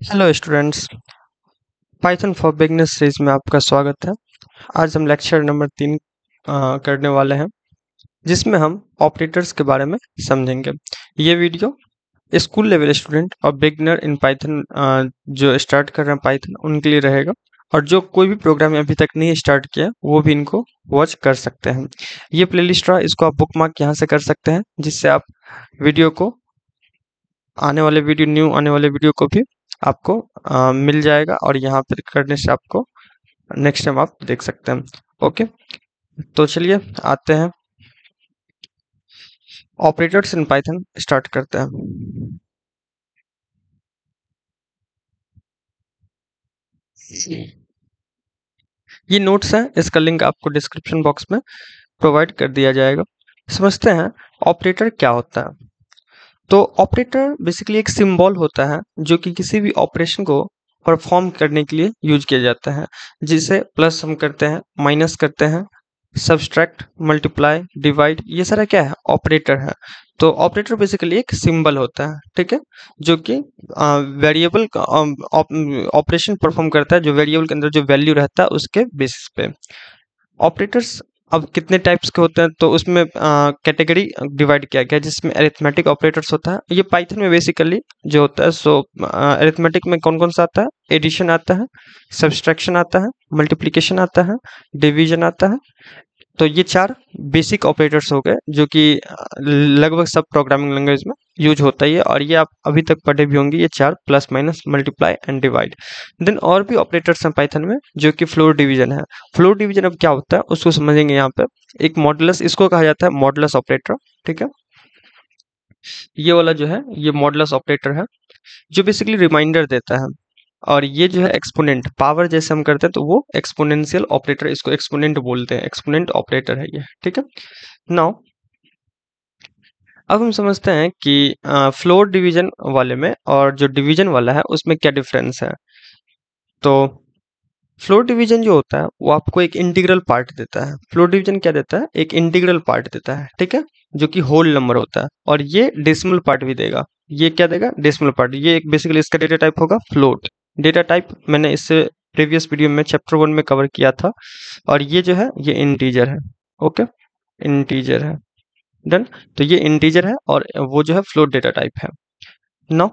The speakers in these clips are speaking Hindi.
Hello students, Python for beginners series में आपका स्वागत है। आज हम लेक्चर नंबर 3 करने वाले हैं, जिसमें हम ऑपरेटर्स के बारे में समझेंगे। ये वीडियो स्कूल लेवल स्टूडेंट और बिगनर इन पाइथन जो स्टार्ट कर रहे हैं पाइथन उनके लिए रहेगा, और जो कोई भी प्रोग्राम अभी तक नहीं स्टार्ट किया वो भी इनको वॉच कर सकते हैं। ये प्लेलिस्ट रहा, इसको आप बुकमार्क यहाँ से कर सकते हैं, जिससे आप वीडियो को न्यू आने वाले वीडियो को भी आपको मिल जाएगा, और यहाँ पर करने से आपको नेक्स्ट टाइम आप देख सकते हैं। ओके, तो चलिए आते हैं, ऑपरेटर्स इन पाइथन स्टार्ट करते हैं। ये नोट्स है, इसका लिंक आपको डिस्क्रिप्शन बॉक्स में प्रोवाइड कर दिया जाएगा। समझते हैं ऑपरेटर क्या होता है। तो ऑपरेटर बेसिकली एक सिंबल होता है जो कि किसी भी ऑपरेशन को परफॉर्म करने के लिए यूज किया जाता है, जिसे प्लस हम करते हैं, माइनस करते हैं, सब्सट्रैक्ट, मल्टीप्लाई, डिवाइड, ये सारा क्या है, ऑपरेटर है। तो ऑपरेटर बेसिकली एक सिंबल होता है, ठीक है, जो कि वेरिएबल ऑपरेशन परफॉर्म करता है, जो वेरिएबल के अंदर जो वैल्यू रहता है उसके बेसिस पे। ऑपरेटर्स अब कितने टाइप्स के होते हैं, तो उसमें कैटेगरी डिवाइड किया गया है, जिसमें अरिथमेटिक ऑपरेटर्स होता है। ये पाइथन में बेसिकली जो होता है, सो अरिथमेटिक में कौन कौन सा आता है, एडिशन आता है, सब्सट्रैक्शन आता है, मल्टीप्लिकेशन आता है, डिवीजन आता है। तो ये चार बेसिक ऑपरेटर्स हो गए, जो कि लगभग सब प्रोग्रामिंग लैंग्वेज में यूज होता ही है, और ये आप अभी तक पढ़े भी होंगे, ये चार, plus, minus, multiply and divide. Then और भी ऑपरेटर्स हैं पाइथन में, जो कि फ्लोर डिवीजन है। फ्लोर डिवीजन अब क्या होता है उसको समझेंगे यहाँ पे। एक मॉडुलस, इसको कहा जाता है मॉडुलस ऑपरेटर, ठीक है। ये वाला जो है ये मॉडुलस ऑपरेटर है, जो बेसिकली रिमाइंडर देता है। और ये जो है एक्सपोनेंट, पावर जैसे हम करते हैं तो वो एक्सपोनेंशियल ऑपरेटर, इसको एक्सपोनेंट बोलते हैं, एक्सपोनेंट ऑपरेटर है ये, ठीक है। नाउ अब हम समझते हैं कि फ्लोर डिवीजन वाले में और जो डिवीजन वाला है उसमें क्या डिफरेंस है। तो फ्लोर डिवीजन जो होता है वो आपको एक इंटीग्रल पार्ट देता है। फ्लोर डिवीजन क्या देता है, एक इंटीग्रल पार्ट देता है, ठीक है, जो कि होल नंबर होता है, और ये डेसिमल पार्ट भी देगा। ये क्या देगा, डेसिमल पार्ट। ये एक बेसिकली इसका डेटा टाइप होगा फ्लोट। डेटा टाइप मैंने इससे प्रीवियस वीडियो में चैप्टर 1 में कवर किया था। और ये जो है ये इंटीजर है, ओके, इंटीजर है, डन। तो ये इंटीजर है और वो जो है फ्लोट डेटा टाइप है। नाउ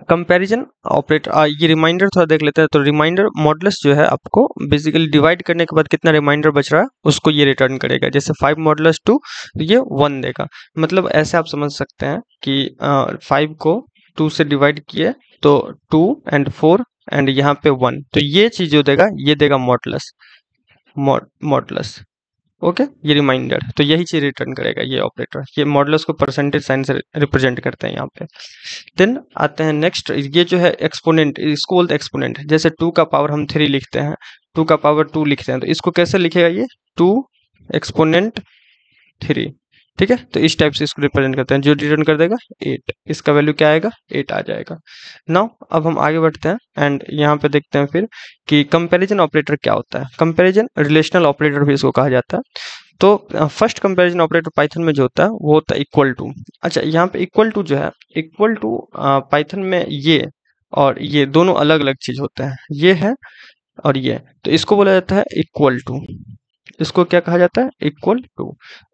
कंपैरिजन ऑपरेटर, ये रिमाइंडर थोड़ा देख लेते हैं। तो रिमाइंडर मॉडुलस जो है आपको बेसिकली डिवाइड करने के बाद कितना रिमाइंडर बच रहा है उसको ये रिटर्न करेगा। जैसे 5 मॉडुलस 2, तो ये 1 देगा। मतलब ऐसे आप समझ सकते हैं कि 5 को 2 से डिवाइड किए तो 2 एंड 4 एंड यहाँ पे 1, तो ये चीज जो देगा ये देगा मॉडुलस, मॉडुलस, ओके। ये रिमाइंडर, तो यही चीज रिटर्न करेगा ये ऑपरेटर। ये मॉडुलस को परसेंटेज साइन से रिप्रेजेंट करते हैं यहाँ पे। देन आते हैं नेक्स्ट, ये जो है एक्सपोनेंट, इसको बोलते हैं एक्सपोनेंट। जैसे 2 का पावर हम 3 लिखते हैं, 2 का पावर 2 लिखते हैं, तो इसको कैसे लिखेगा, ये 2 एक्सपोनेंट 3, ठीक है। तो इस टाइप से इसको रिप्रेजेंट करते हैं, जो रिटर्न कर देगा 8, इसका वैल्यू क्या आएगा, 8 आ जाएगा। नाउ अब हम आगे बढ़ते हैं एंड यहाँ पे देखते हैं फिर कि कंपैरिजन ऑपरेटर क्या होता है। कंपैरिजन रिलेशनल ऑपरेटर भी इसको कहा जाता है। तो फर्स्ट कंपैरिजन ऑपरेटर पाइथन में जो होता है वो होता है इक्वल टू। अच्छा, यहाँ पे इक्वल टू जो है, इक्वल टू पाइथन में ये और ये दोनों अलग अलग चीज होते हैं, ये है और ये, तो इसको बोला जाता है इक्वल टू। इसको क्या कहा जाता है, इक्वल टू।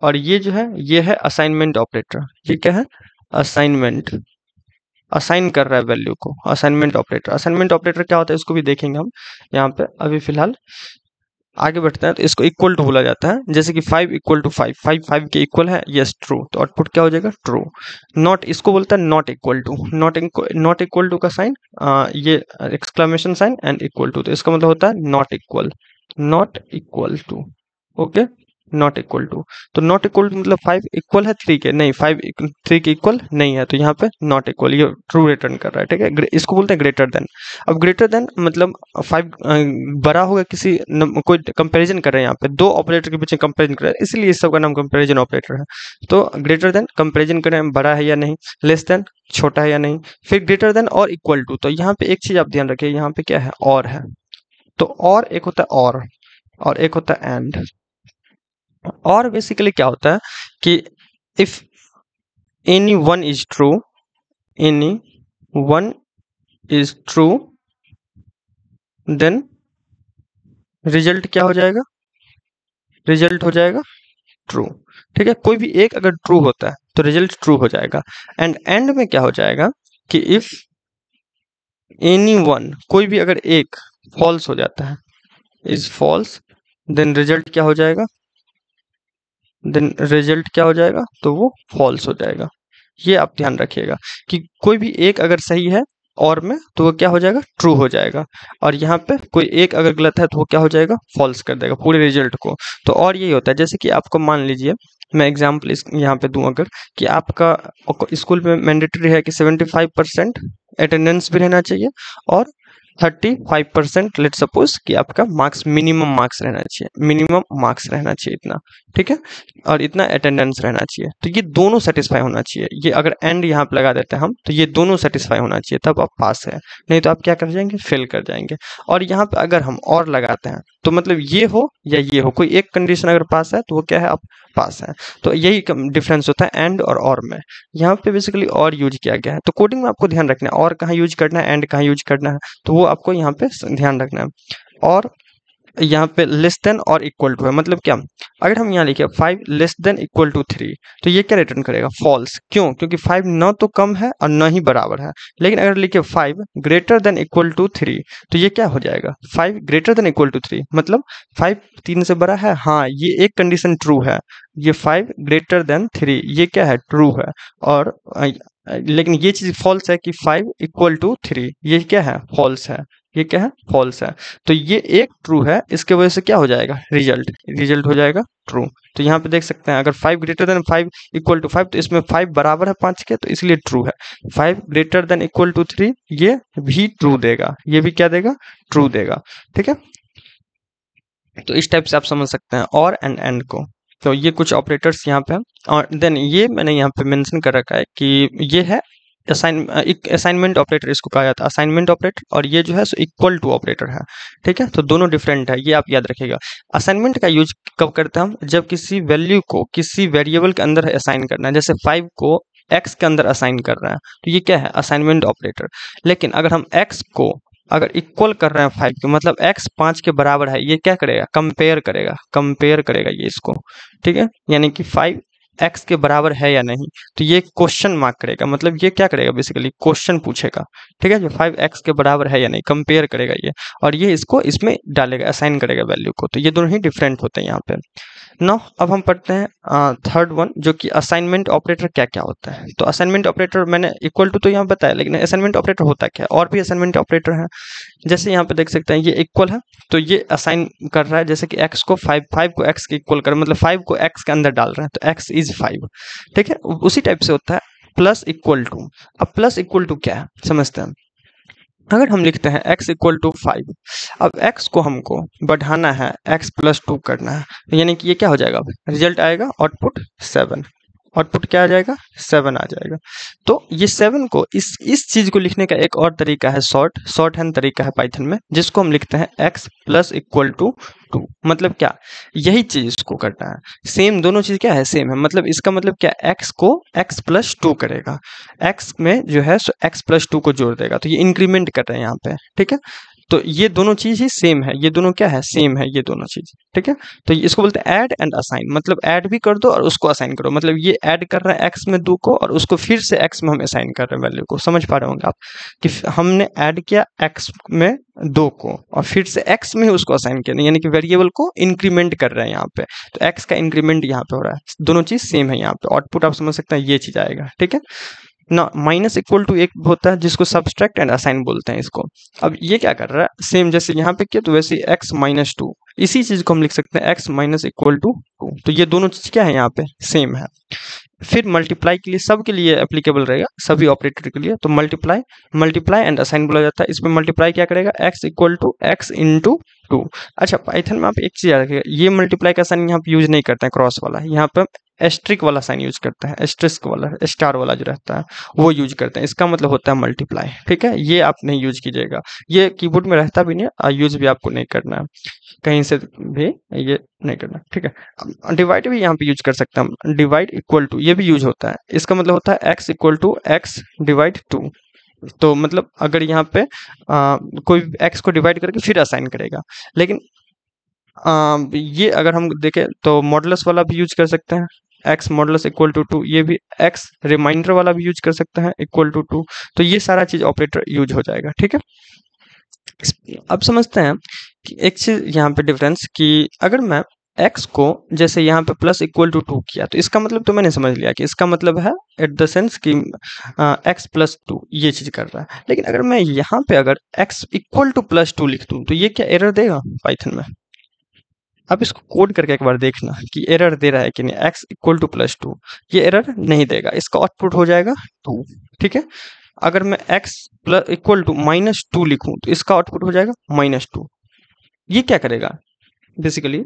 और ये जो है ये है असाइनमेंट ऑपरेटर। ये क्या है, असाइनमेंट, असाइन कर रहा है वैल्यू को, असाइनमेंट ऑपरेटर। असाइनमेंट ऑपरेटर क्या होता है इसको भी देखेंगे हम यहाँ पे। अभी फिलहाल आगे बढ़ते हैं, तो इसको इक्वल टू बोला जाता है। जैसे कि 5 इक्वल टू 5, 5 5 के इक्वल है, यस ट्रू, तो आउटपुट क्या हो जाएगा, ट्रू। नॉट, इसको बोलता है not equal to. Not equal to का साइन ये exclamation sign and equal to, तो इसका मतलब होता है not equal, not equal to, okay, not equal to. तो नॉट इक्वल टू मतलब 5 इक्वल है 3 के, नहीं 5 3 के इक्वल नहीं है, तो यहाँ पे नॉट इक्वल, ये ट्रू रिटर्न कर रहा है, ठीक है। इसको बोलते हैं ग्रेटर देन। अब ग्रेटर देन मतलब 5 बड़ा होगा किसी कोई कंपैरिजन कर रहे हैं, यहाँ पे दो ऑपरेटर के बीच कंपैरिजन कर रहे हैं, इसलिए इस सब का नाम कंपैरिजन ऑपरेटर है। तो ग्रेटर देन कंपैरिजन कर रहे हैं, बड़ा है या नहीं, लेस देन छोटा है या नहीं, फिर ग्रेटर देन और इक्वल टू। तो यहाँ पे एक चीज आप ध्यान रखिए, यहाँ पे क्या है, और है। तो और एक होता है और एक होता है एंड। और बेसिकली क्या होता है कि if any one is true, any one is true, then result क्या हो जाएगा, रिजल्ट हो जाएगा ट्रू। ठीक है, कोई भी एक अगर ट्रू होता है तो रिजल्ट ट्रू हो जाएगा। एंड एंड में क्या हो जाएगा कि इफ एनी वन, कोई भी अगर एक फॉल्स हो जाता है, इज फॉल्स, देन रिजल्ट क्या हो जाएगा, देन रिजल्ट क्या हो जाएगा, तो वो फॉल्स हो जाएगा। ये आप ध्यान रखिएगा कि कोई भी एक अगर सही है और में, तो वो क्या हो जाएगा, ट्रू हो जाएगा। और यहाँ पे कोई एक अगर गलत है तो वो क्या हो जाएगा, फॉल्स कर देगा पूरे रिजल्ट को। तो और यही होता है, जैसे कि आपको मान लीजिए, मैं एग्जाम्पल इस यहाँ पे दूं अगर, कि आपका स्कूल में मैंडेटरी है कि 75% अटेंडेंस भी रहना चाहिए, और 35% लेट सपोज कि आपका मार्क्स, मिनिमम मार्क्स रहना चाहिए, मिनिमम मार्क्स रहना चाहिए इतना। ठीक है, और इतना अटेंडेंस रहना चाहिए। तो ये दोनों सेटिस्फाई होना चाहिए। ये अगर एंड यहाँ पे लगा देते हैं हम, तो ये दोनों सेटिस्फाई होना चाहिए, तब आप पास है, नहीं तो आप क्या कर जाएंगे, फेल कर जाएंगे। और यहाँ पे अगर हम और लगाते हैं, तो मतलब ये हो या ये हो, कोई एक कंडीशन अगर पास है तो वो क्या है, आप पास है। तो यही डिफरेंस होता है एंड और में। यहाँ पे बेसिकली और यूज किया गया है। तो कोडिंग में आपको ध्यान रखना है और कहाँ यूज करना है, एंड कहाँ यूज करना है, तो वो आपको यहाँ पे ध्यान रखना है। और यहाँ पे लेस देन और इक्वल टू है, मतलब क्या, अगर हम यहाँ लिखे 5 लेस देन इक्वल टू 3, तो ये क्या रिटर्न करेगा, फॉल्स। क्यों, क्योंकि 5 न तो कम है और न ही बराबर है। लेकिन अगर लिखे 5 ग्रेटर देन इक्वल टू 3, तो ये क्या हो जाएगा, 5 ग्रेटर देन इक्वल टू 3, मतलब 5 3 से बड़ा है, हाँ ये एक कंडीशन ट्रू है। ये 5 ग्रेटर देन 3 ये क्या है, ट्रू है। और लेकिन ये चीज फॉल्स है कि 5 इक्वल टू 3, ये क्या है, फॉल्स है। ये क्या है, फॉल्स है। तो ये एक ट्रू है, इसके वजह से क्या हो जाएगा, रिजल्ट, रिजल्ट हो जाएगा ट्रू। तो यहाँ पे देख सकते हैं, अगर 5 ग्रेटर देन 5 इक्वल टू 5, तो इसमें 5 बराबर है 5 के, तो इसलिए ट्रू है। 5 ग्रेटर देन इक्वल टू 3 ये भी ट्रू देगा, ये भी क्या देगा, ट्रू देगा। ठीक है, तो इस टाइप से आप समझ सकते हैं और एंड को। तो ये कुछ ऑपरेटर्स यहाँ पे हैं। और देन ये मैंने यहाँ पे मेंशन कर रखा है कि ये है एक असाइनमेंट ऑपरेटर, इसको कहा जाता है असाइनमेंट ऑपरेटर, और ये जो है सो इक्वल टू ऑपरेटर है। ठीक है, तो दोनों डिफरेंट है, ये आप याद रखिएगा। असाइनमेंट का यूज कब करते हैं हम, जब किसी वैल्यू को किसी वेरिएबल के अंदर असाइन करना है, जैसे 5 को x के अंदर असाइन कर रहे हैं, तो ये क्या है, असाइनमेंट ऑपरेटर। लेकिन अगर हम x को अगर इक्वल कर रहे हैं 5 के, मतलब x 5 के बराबर है, ये क्या करेगा, कंपेयर करेगा, कंपेयर करेगा ये इसको। ठीक है, यानी कि 5 x के बराबर है या नहीं, तो ये क्वेश्चन मार्क करेगा, मतलब ये क्या करेगा, बेसिकली क्वेश्चन पूछेगा। ठीक है, जो 5x के बराबर है या नहीं, कंपेयर करेगा ये, और ये इसको इसमें डालेगा, असाइन करेगा वैल्यू को। तो ये दोनों ही डिफरेंट होते हैं यहाँ पे। नाउ अब हम पढ़ते हैं थर्ड वन, जो कि असाइनमेंट ऑपरेटर क्या क्या होता है। तो असाइनमेंट ऑपरेटर मैंने इक्वल टू तो यहाँ बताया, लेकिन असाइनमेंट ऑपरेटर होता क्या है, और भी असाइनमेंट ऑपरेटर है। जैसे यहाँ पे देख सकते हैं, ये इक्वल है, तो ये असाइन कर रहा है, जैसे कि x को 5 को x के इक्वल कर, मतलब 5 को x के अंदर डाल रहे हैं, तो x इज 5। ठीक है, उसी टाइप से होता है प्लस इक्वल टू। अब प्लस इक्वल टू क्या है समझते हैं। अगर हम लिखते हैं x इक्वल टू 5, अब x को हमको बढ़ाना है, x प्लस 2 करना है, यानी कि ये क्या हो जाएगा, रिजल्ट आएगा आउटपुट 7। आउटपुट क्या आ जाएगा, 7 आ जाएगा। तो ये 7 को इस चीज को लिखने का एक और तरीका है, शॉर्ट हैंड तरीका है पाइथन में, जिसको हम लिखते हैं x प्लस इक्वल टू 2। मतलब क्या, यही चीज इसको करना है, सेम दोनों चीज क्या है, सेम है। मतलब इसका मतलब क्या, x को x प्लस 2 करेगा, x में जो है सो x प्लस 2 को जोड़ देगा, तो ये इंक्रीमेंट कर रहे हैं यहाँ पे। ठीक है, तो ये दोनों चीज ही सेम है, ये दोनों क्या है, सेम है ये दोनों चीज। ठीक है, तो इसको बोलते हैं ऐड एंड असाइन, मतलब ऐड भी कर दो और उसको असाइन करो। मतलब ये ऐड कर रहा है x में 2 को, और उसको फिर से x में हम असाइन कर रहे हैं वैल्यू को। समझ पा रहे होंगे आप कि हमने ऐड किया x में 2 को, और फिर से x में ही उसको असाइन किया, यानी कि वेरिएबल को इंक्रीमेंट कर रहे हैं यहाँ पे। तो x का इंक्रीमेंट यहाँ पे हो रहा है, दोनों चीज सेम है यहाँ पे। आउटपुट आप समझ सकते हैं, ये चीज आएगा। ठीक है ना, माइनस इक्वल टू एक होता है जिसको सब्सट्रैक्ट एंड असाइन बोलते हैं इसको। अब ये क्या कर रहा है, सेम जैसे यहाँ पे किया, तो वैसे x माइनस 2, इसी चीज को हम लिख सकते हैं x माइनस इक्वल टू 2। तो ये दोनों चीज क्या है, यहाँ पे सेम है। फिर मल्टीप्लाई के लिए, सबके लिए एप्लीकेबल रहेगा, सभी ऑपरेटर के लिए। तो मल्टीप्लाई, मल्टीप्लाई एंड असाइन बोला जाता है। इसमें मल्टीप्लाई क्या करेगा, x equal to x into 2। अच्छा, पाइथन में आप एक चीज याद रखिएगा, ये मल्टीप्लाई का साइन यहाँ पे यूज नहीं करते हैं क्रॉस वाला, यहाँ पे एस्ट्रिक वाला साइन यूज करते हैं, एस्ट्रिस्क वाला, स्टार वाला जो रहता है वो यूज करते हैं। इसका मतलब होता है मल्टीप्लाई। ठीक है, ये आप नहीं यूज कीजिएगा, ये कीबोर्ड में रहता भी नहीं है, यूज भी आपको नहीं करना है कहीं से भी, ये नहीं करना। ठीक है, डिवाइड भी यहाँ पे यूज कर सकते हैं हम, डिवाइड इक्वल टू, ये भी यूज होता है। इसका मतलब होता है x equal to x divide 2। तो मतलब अगर यहाँ पे कोई x को डिवाइड करके फिर असाइन करेगा, लेकिन ये अगर हम देखें तो मॉडुलस वाला भी यूज कर सकते हैं, x मॉडुलस इक्वल टू 2, ये भी x रिमाइंडर वाला भी यूज कर सकते हैं इक्वल टू 2। तो ये सारा चीज ऑपरेटर यूज हो जाएगा, ठीक है। अब समझते हैं कि एक चीज यहाँ पे डिफरेंस कि अगर मैं x को जैसे यहाँ पे प्लस इक्वल टू 2 किया, तो इसका मतलब तो मैंने समझ लिया कि इसका मतलब है एट द सेंस कि x प्लस 2 ये चीज कर रहा है। लेकिन अगर मैं यहाँ पे अगर x इक्वल टू प्लस 2 लिख दूं, तो ये क्या एरर देगा पाइथन में? आप इसको कोड करके एक बार देखना कि एरर दे रहा है कि नहीं। x इक्वल टू प्लस 2 ये एरर नहीं देगा, इसका आउटपुट हो जाएगा 2, ठीक है। अगर मैं x plus equal to minus 2 लिखूं, तो इसका आउटपुट हो जाएगा -2। ये क्या करेगा बेसिकली,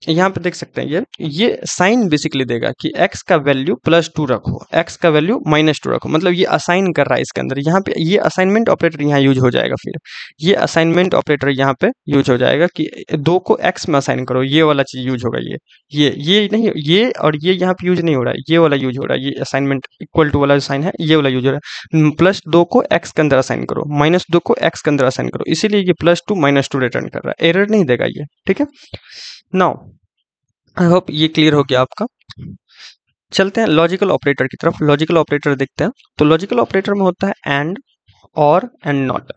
यहाँ पे देख सकते हैं ये साइन बेसिकली देगा कि x का वैल्यू +2 रखो, x का वैल्यू -2 रखो, मतलब ये असाइन कर रहा है इसके अंदर। यहाँ पे ये असाइनमेंट ऑपरेटर यहाँ यूज हो जाएगा, फिर ये असाइनमेंट ऑपरेटर यहाँ पे यूज हो जाएगा कि 2 को x में असाइन करो, ये वाला चीज यूज होगा। ये नहीं, ये और ये यहाँ पे यूज नहीं हो रहा है, ये वाला यूज हो रहा है। ये असाइनमेंट इक्वल टू वाला साइन है, ये वाला यूज हो रहा है। +2 को x के अंदर असाइन करो, -2 को x के अंदर असाइन करो, इसीलिए ये +2 -2 रिटर्न कर रहा है, एरर नहीं देगा ये, ठीक है। नाउ आई होप ये क्लियर हो गया आपका। चलते हैं लॉजिकल ऑपरेटर की तरफ। लॉजिकल ऑपरेटर देखते हैं। तो लॉजिकल ऑपरेटर में होता है एंड, और एंड नॉट।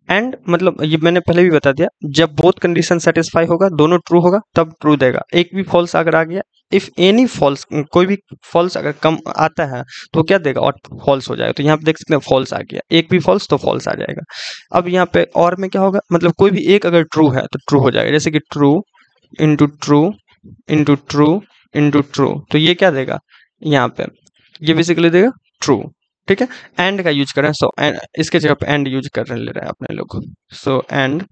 एंड मतलब ये मैंने पहले भी बता दिया, जब बोथ कंडीशन सेटिस्फाई होगा, दोनों ट्रू होगा, तब ट्रू देगा। एक भी फॉल्स अगर आ गया, इफ एनी फॉल्स, कोई भी फॉल्स अगर कम आता है तो क्या देगा, और फॉल्स हो जाएगा। तो यहाँ पे देख सकते हैं फॉल्स आ गया, एक भी फॉल्स तो फॉल्स आ जाएगा। अब यहाँ पे और में क्या होगा, मतलब कोई भी एक अगर ट्रू है तो ट्रू हो जाएगा, जैसे कि true into true into true into true, तो ये क्या देगा यहाँ पे, ये बेसिकली देगा ट्रू, ठीक है। एंड का यूज करें, सो इसके जगह पे एंड यूज कर ले रहे हैं अपने लोग, सो एंड,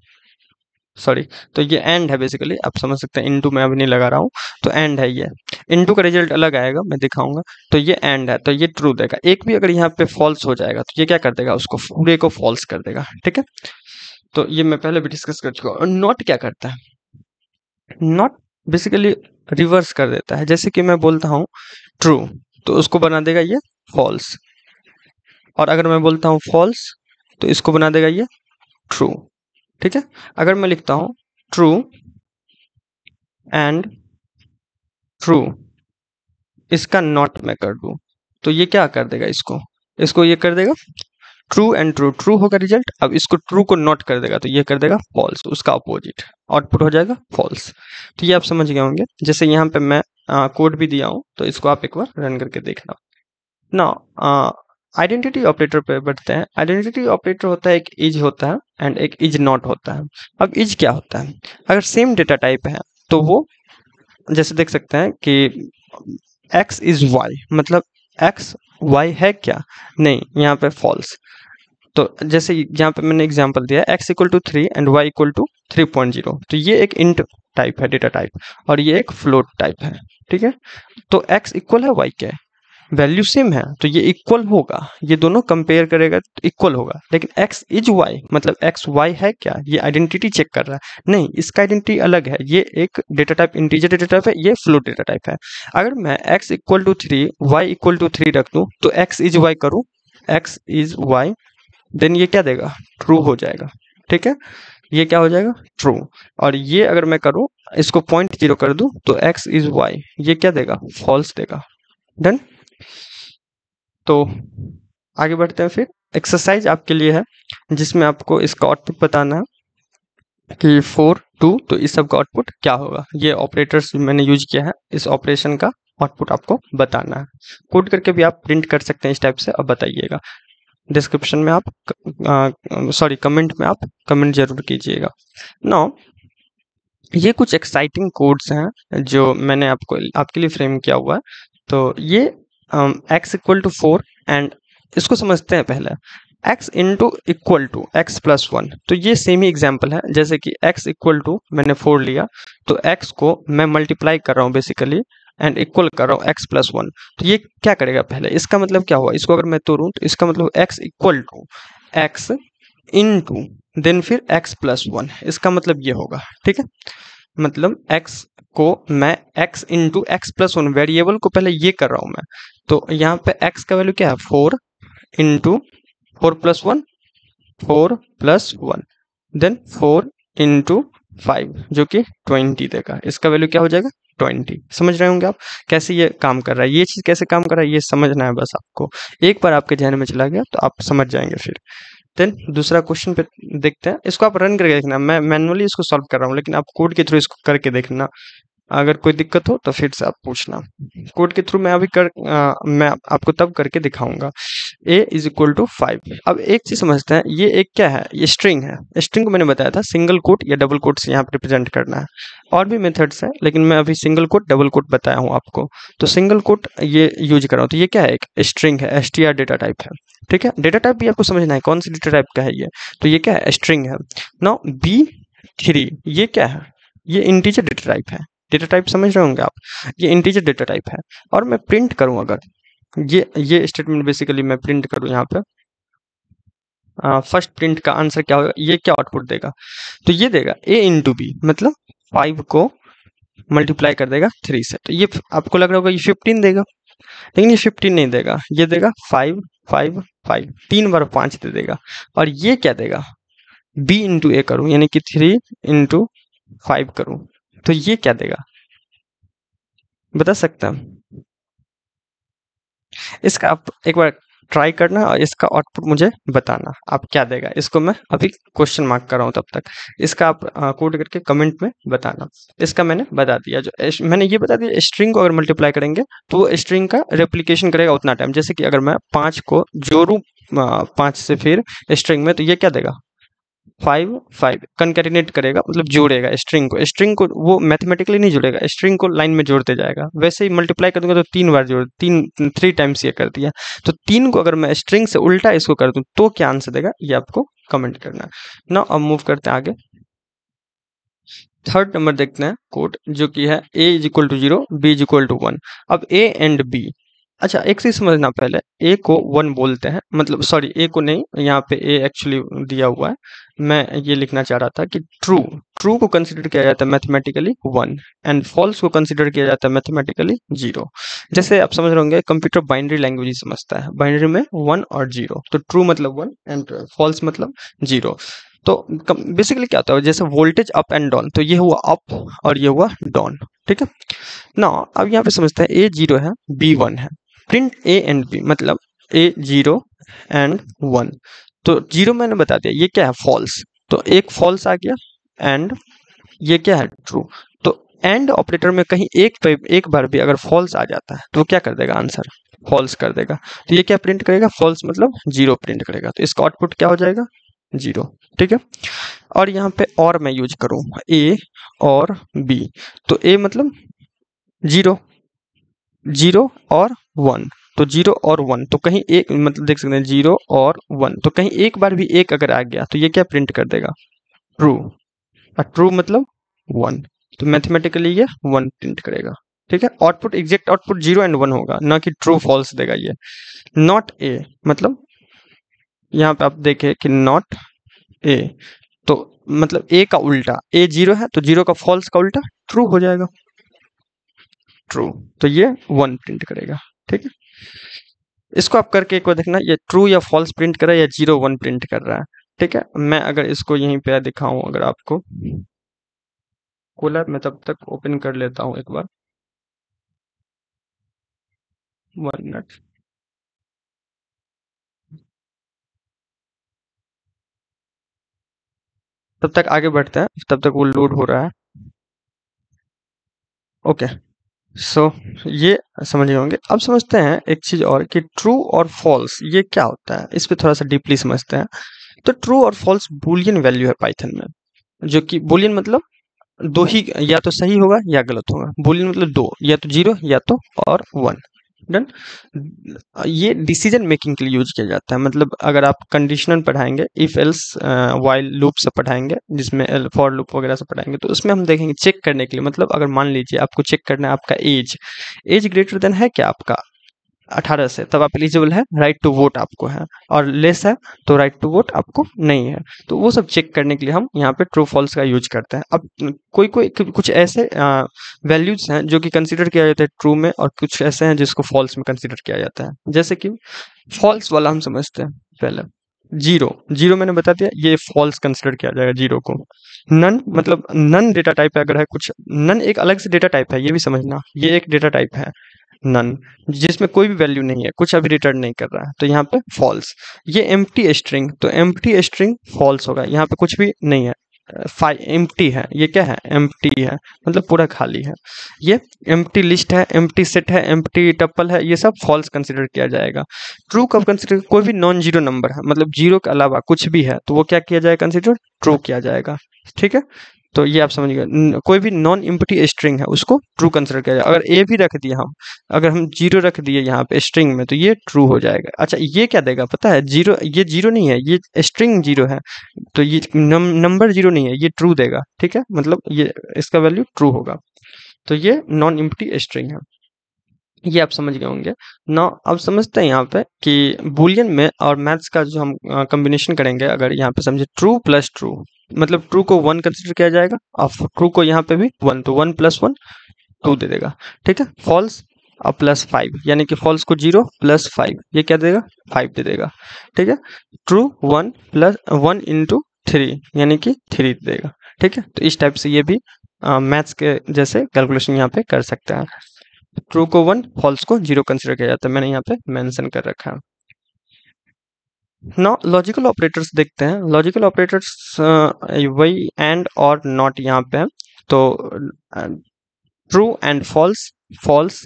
सॉरी, तो ये एंड है बेसिकली, आप समझ सकते हैं। इनटू मैं अभी नहीं लगा रहा हूँ, तो एंड है ये। इनटू का रिजल्ट अलग आएगा, मैं दिखाऊंगा। तो ये एंड है, तो ये ट्रू देगा। एक भी अगर यहाँ पे फॉल्स हो जाएगा, तो ये क्या कर देगा, उसको पूरे को फॉल्स कर देगा, ठीक है। तो ये मैं पहले भी डिस्कस कर चुका हूँ। नॉट क्या करता है, नॉट बेसिकली रिवर्स कर देता है। जैसे कि मैं बोलता हूँ ट्रू, तो उसको बना देगा ये फॉल्स, और अगर मैं बोलता हूँ फॉल्स, तो इसको बना देगा ये ट्रू, ठीक है। अगर मैं लिखता हूँ ट्रू एंड ट्रू, इसका नॉट मैं कर दूं, तो ये क्या कर देगा, इसको ये कर देगा ट्रू एंड ट्रू, ट्रू होगा रिजल्ट। अब इसको ट्रू को नॉट कर देगा, तो ये कर देगा फॉल्स, उसका अपोजिट आउटपुट हो जाएगा फॉल्स। तो ये आप समझ गए होंगे। जैसे यहाँ पे मैं कोड भी दिया हूँ, तो इसको आप एक बार रन करके देखना। ना आइडेंटिटी ऑपरेटर पे बढ़ते हैं। आइडेंटिटी ऑपरेटर होता है, एक इज होता है एंड एक इज नॉट होता है। अब इज क्या होता है, अगर सेम डेटा टाइप है तो वो, जैसे देख सकते हैं कि x इज y, मतलब x y है क्या, नहीं, यहाँ पे फॉल्स। तो जैसे यहाँ पे मैंने एग्जांपल दिया x equal to 3 and y equal to 3.0, तो ये एक इंट टाइप है, डेटा टाइप, और ये एक फ्लोट टाइप है, ठीक है। तो x इक्वल है y के, वैल्यू सेम है, तो ये इक्वल होगा, ये दोनों कंपेयर करेगा तो इक्वल होगा। लेकिन x इज y, मतलब x y है क्या, ये आइडेंटिटी चेक कर रहा है, नहीं, इसका आइडेंटिटी अलग है। ये एक data type integer data type है, ये फ्लोट डेटा टाइप है। अगर मैं x equal to 3 y equal to 3 रख दूं, तो x इज y करूं, x इज y, देन ये क्या देगा, ट्रू हो जाएगा, ठीक है। ये क्या हो जाएगा, ट्रू। और ये अगर मैं करूं, इसको 0.0 कर दूं, तो x इज y, ये क्या देगा, फॉल्स देगा। डन। तो आगे बढ़ते हैं। फिर एक्सरसाइज आपके लिए है, जिसमें आपको इसका आउटपुट बताना है कि 4 2, तो इस सब का आउटपुट क्या होगा। ये ऑपरेटर्स मैंने यूज किया है, इस ऑपरेशन का आउटपुट आपको बताना है। कोड करके भी आप प्रिंट कर सकते हैं इस टाइप से। अब बताइएगा, डिस्क्रिप्शन में आप, सॉरी, कमेंट में आप कमेंट जरूर कीजिएगा। नाउ ये कुछ एक्साइटिंग कोड्स हैं जो मैंने आपके लिए फ्रेम किया हुआ है। तो ये x इक्वल टू 4 एंड इसको समझते हैं पहले। x into equal to x plus 1, तो ये सेम ही एग्जाम्पल है। जैसे कि x इक्वल टू मैंने 4 लिया, तो x को मैं मल्टीप्लाई कर रहा हूँ बेसिकली, एंड इक्वल कर रहा हूँ x प्लस 1, तो ये क्या करेगा पहले, इसका मतलब क्या हुआ, इसको अगर मैं तोड़ूं, तो इसका मतलब x equal to x into then फिर x प्लस 1, इसका मतलब ये होगा, ठीक है। मतलब x को मैं x into x plus 1, variable को पहले ये कर रहा हूं मैं, तो यहाँ पे x का वैल्यू क्या है, 4 इंटू 4+1 4+1 देन 4 × 5 जो कि 20 देगा। इसका वैल्यू क्या हो जाएगा 20। समझ रहे होंगे आप कैसे ये काम कर रहा है, ये चीज कैसे काम कर रहा है ये समझना है बस आपको। एक बार आपके ध्यान में चला गया तो आप समझ जाएंगे फिर। देन दूसरा क्वेश्चन पे देखते हैं, इसको आप रन करके देखना। मैं मैनुअली इसको सॉल्व कर रहा हूँ, लेकिन आप कोड के थ्रू इसको करके देखना। अगर कोई दिक्कत हो तो फिर से आप पूछना। कोड के थ्रू मैं अभी मैं आपको तब करके दिखाऊंगा। a = 5। अब एक चीज समझते हैं, ये एक क्या है, ये स्ट्रिंग है। स्ट्रिंग को मैंने बताया था सिंगल कोट या डबल कोट से यहाँ पे रिप्रेजेंट करना है। और भी मेथड्स है, लेकिन मैं अभी सिंगल कोट डबल कोट बताया हूँ आपको। तो सिंगल कोट ये यूज कर रहा हूँ। तो ये क्या है, एक स्ट्रिंग है, str डेटा टाइप है। ठीक है, डेटा टाइप भी आपको समझना है कौन सी डेटा टाइप का है ये। तो ये क्या है, स्ट्रिंग है। नाउ b3 ये क्या है, ये इंटीजर डेटा टाइप है। डेटा टाइप समझ रहे होंगे आप, ये इंटीजर डेटा टाइप है। और मैं प्रिंट करूं अगर ये स्टेटमेंट बेसिकली मैं प्रिंट करूं यहाँ पे, फर्स्ट प्रिंट का आंसर क्या होगा, ये क्या आउटपुट देगा, तो ये देगा a × b, मतलब 5 को मल्टीप्लाई कर देगा 3 से। तो ये आपको लग रहा होगा ये 15 देगा, लेकिन ये 15 नहीं देगा, ये देगा 5 5 5, 3 बार 5 दे देगा। और ये क्या देगा, b × a करूं यानी कि 3 × 5 करूं तो ये क्या देगा, बता सकते हैं। इसका आप एक बार ट्राई करना और इसका आउटपुट मुझे बताना आप क्या देगा। इसको मैं अभी क्वेश्चन मार्क कर रहा हूँ, तब तक इसका आप कोड करके कमेंट में बताना। इसका मैंने बता दिया, जो मैंने ये बता दिया, स्ट्रिंग को अगर मल्टीप्लाई करेंगे तो वो स्ट्रिंग का रेप्लिकेशन करेगा उतना टाइम। जैसे कि अगर मैं 5 को जोड़ूं 5 से फिर स्ट्रिंग में, तो ये क्या देगा 5 5 कंकैटिनेट करेगा, मतलब जोड़ेगा स्ट्रिंग को वो मैथमेटिकली नहीं जोड़ेगा, स्ट्रिंग को लाइन में जोड़ते जाएगा। वैसे ही मल्टीप्लाई कर दूंगा तो 3 बार जोड़, 3 टाइम्स ये कर दिया। तो 3 को अगर मैं स्ट्रिंग से उल्टा इसको कर दूं तो क्या आंसर देगा, ये आपको कमेंट करना है ना। अब मूव करते हैं आगे। थर्ड नंबर देखते हैं कोड, जो कि है a = 0 b = 1। अब a एंड b, अच्छा एक चीज समझना, पहले a को 1 बोलते हैं, मतलब सॉरी a को नहीं, यहाँ पे a एक्चुअली दिया हुआ है। मैं ये लिखना चाह रहा था कि ट्रू ट्रू को कंसिडर किया जाता है मैथमेटिकली 1 एंड फॉल्स को कंसिडर किया जाता है मैथमेटिकली 0। जैसे आप समझ रहे होंगे कंप्यूटर बाइनरी लैंग्वेज ही समझता है, बाइनरी में 1 और 0, तो ट्रू मतलब 1 एंड फॉल्स मतलब 0। तो बेसिकली क्या होता है, जैसे वोल्टेज अप एंड डाउन, तो ये हुआ अप और ये हुआ डाउन। ठीक है ना। अब यहाँ पे समझते हैं a 0 है b 1 है, प्रिंट a एंड b, मतलब a 0 एंड 1। तो 0 मैंने बता दिया ये क्या है फॉल्स, तो एक फॉल्स आ गया, एंड ये क्या है ट्रू। तो एंड ऑपरेटर में कहीं एक बार भी अगर फॉल्स आ जाता है तो वो क्या कर देगा, आंसर फॉल्स कर देगा। तो ये क्या प्रिंट करेगा, फॉल्स मतलब 0 प्रिंट करेगा। तो इसका आउटपुट क्या हो जाएगा 0। ठीक है, और यहाँ पे और मैं यूज करूँ a और b, तो a मतलब 0 0 और 1, तो 0 और 1 तो कहीं एक, मतलब देख सकते हैं 0 और 1, तो कहीं एक बार भी एक अगर आ गया तो ये क्या प्रिंट कर देगा, ट्रू। और ट्रू मतलब 1, तो मैथमेटिकली ये 1 प्रिंट करेगा। ठीक है, आउटपुट एग्जैक्ट आउटपुट 0 एंड 1 होगा, ना कि ट्रू फॉल्स देगा ये। नॉट ए मतलब यहाँ पे आप देखें कि नॉट ए, तो मतलब ए का उल्टा, ए 0 है तो 0 का फॉल्स का उल्टा ट्रू हो जाएगा, ट्रू। तो ये 1 प्रिंट करेगा। ठीक है, इसको आप करके एक बार देखना, ये ट्रू या फॉल्स प्रिंट कर रहा है या 0 1 प्रिंट कर रहा है। ठीक है, मैं अगर इसको यहीं पे दिखाऊं अगर आपको, कोलैब में तब तक ओपन कर लेता हूं एक बार, 1 मिनट। तब तक आगे बढ़ते हैं, तब तक वो लोड हो रहा है। ओके, सो ये समझ गए होंगे। अब समझते हैं एक चीज और कि ट्रू और फॉल्स ये क्या होता है, इस पे थोड़ा सा डीपली समझते हैं। तो ट्रू और फॉल्स बुलियन वैल्यू है पाइथन में, जो कि बुलियन मतलब दो ही, या तो सही होगा या गलत होगा। बुलियन मतलब दो, या तो 0 या तो और 1। डन। ये डिसीजन मेकिंग के लिए यूज किया जाता है, मतलब अगर आप कंडीशनल पढ़ाएंगे, इफ एल्स वाइल लूप से पढ़ाएंगे, जिसमें फॉर लूप वगैरह से पढ़ाएंगे, तो उसमें हम देखेंगे चेक करने के लिए, मतलब अगर मान लीजिए आपको चेक करना है आपका एज, एज ग्रेटर देन है क्या आपका 18 से, तब आप एलिजिबल है, राइट टू वोट आपको है, और लेस है तो राइट टू वोट आपको नहीं है। तो वो सब चेक करने के लिए हम यहाँ पे ट्रू फॉल्स का यूज करते हैं। अब कोई कोई कुछ ऐसे वैल्यूज हैं जो कि कंसीडर किया जाता है ट्रू में, और कुछ ऐसे हैं जिसको फॉल्स में कंसीडर किया जाता है। जैसे कि फॉल्स वाला हम समझते हैं पहले, जीरो, जीरो मैंने बता दिया, ये फॉल्स कंसिडर किया जाएगा जीरो को। नन मतलब नन डेटा टाइप है, अगर है कुछ, नन एक अलग से डेटा टाइप है, ये भी समझना, ये एक डेटा टाइप है नन, जिसमें कोई भी वैल्यू नहीं है, कुछ अभी रिटर्न नहीं कर रहा है, तो यहाँ पे फॉल्स। ये एम्प्टी स्ट्रिंग, तो एम्प्टी स्ट्रिंग फॉल्स होगा, यहाँ पे कुछ भी नहीं है, एम्प्टी है, ये क्या है, एम्प्टी है, मतलब पूरा खाली है। ये एम्प्टी लिस्ट है, एम्प्टी सेट है, एम्प्टी टपल है, ये सब फॉल्स कंसिडर किया जाएगा। ट्रू कब कंसिडर, कोई भी नॉन जीरो नंबर है, मतलब जीरो के अलावा कुछ भी है, तो वो क्या किया जाएगा, कंसिडर ट्रू किया जाएगा। ठीक है, तो ये आप समझ गए। कोई भी नॉन एम्प्टी स्ट्रिंग है उसको ट्रू कंसिडर किया जाएगा। अगर ए भी रख दिया हम, अगर हम जीरो रख दिए यहाँ पे स्ट्रिंग में, तो ये ट्रू हो जाएगा। अच्छा, ये क्या देगा पता है, जीरो, ये जीरो नहीं है, ये स्ट्रिंग जीरो है, तो ये नंबर जीरो नहीं है, ये ट्रू देगा। ठीक है, मतलब ये इसका वैल्यू ट्रू होगा, तो ये नॉन एम्प्टी स्ट्रिंग है। ये आप समझ गए होंगे ना। अब समझते हैं यहाँ पे कि बुलियन में और मैथ्स का जो हम कॉम्बिनेशन करेंगे, अगर यहाँ पे समझे ट्रू प्लस ट्रू, मतलब ट्रू को वन कंसिडर किया जाएगा और ट्रू को यहाँ पे भी वन, तो वन प्लस वन टू दे देगा। ठीक है, फॉल्स और प्लस फाइव, यानी कि फॉल्स को जीरो प्लस फाइव, ये क्या देगा, फाइव दे देगा। ठीक है, true one plus one into three, यानी कि थ्री देगा। ठीक है, तो इस टाइप से ये भी मैथ्स के जैसे कैलकुलेशन यहाँ पे कर सकते हैं। ट्रू को वन, फॉल्स को जीरो कंसिडर किया जाता है, मैंने यहाँ पे मेंशन कर रखा है। नाउ लॉजिकल ऑपरेटर्स देखते हैं। लॉजिकल ऑपरेटर्स वही एंड और नॉट यहाँ पे है, तो ट्रू एंड फॉल्स, फॉल्स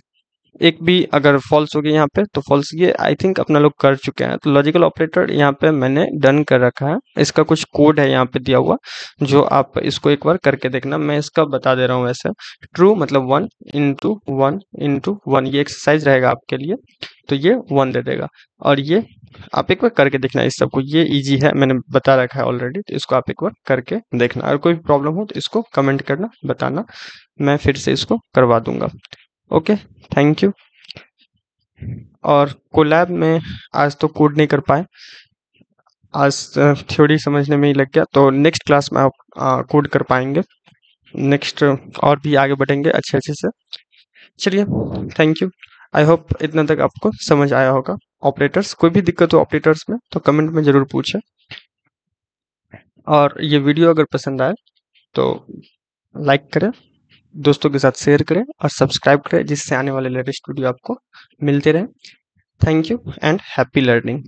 एक भी अगर फॉल्स हो गया यहाँ पे तो फॉल्स, ये आई थिंक अपना लोग कर चुके हैं। तो लॉजिकल ऑपरेटर यहाँ पे मैंने डन कर रखा है, इसका कुछ कोड है यहाँ पे दिया हुआ, जो आप इसको एक बार करके देखना, मैं इसका बता दे रहा हूँ वैसे। ट्रू मतलब one into one into one, ये एक्सरसाइज रहेगा आपके लिए, तो ये वन दे देगा। और ये आप एक बार करके देखना इस सबको, ये इजी है, मैंने बता रखा है ऑलरेडी, तो इसको आप एक बार करके देखना। अगर कोई प्रॉब्लम हो तो इसको कमेंट करना, बताना, मैं फिर से इसको करवा दूंगा। Okay, thank you. और कोलैब में आज तो कोड नहीं कर पाए, आज थ्योरी समझने में ही लग गया, तो नेक्स्ट क्लास में आप कोड कर पाएंगे, नेक्स्ट और भी आगे बढ़ेंगे अच्छे अच्छे से। चलिए, थैंक यू। आई होप इतना तक आपको समझ आया होगा। ऑपरेटर्स, कोई भी दिक्कत हो ऑपरेटर्स में तो कमेंट में ज़रूर पूछें, और ये वीडियो अगर पसंद आए तो लाइक करें, दोस्तों के साथ शेयर करें और सब्सक्राइब करें, जिससे आने वाले लेटेस्ट वीडियो आपको मिलते रहे। Thank you and happy learning.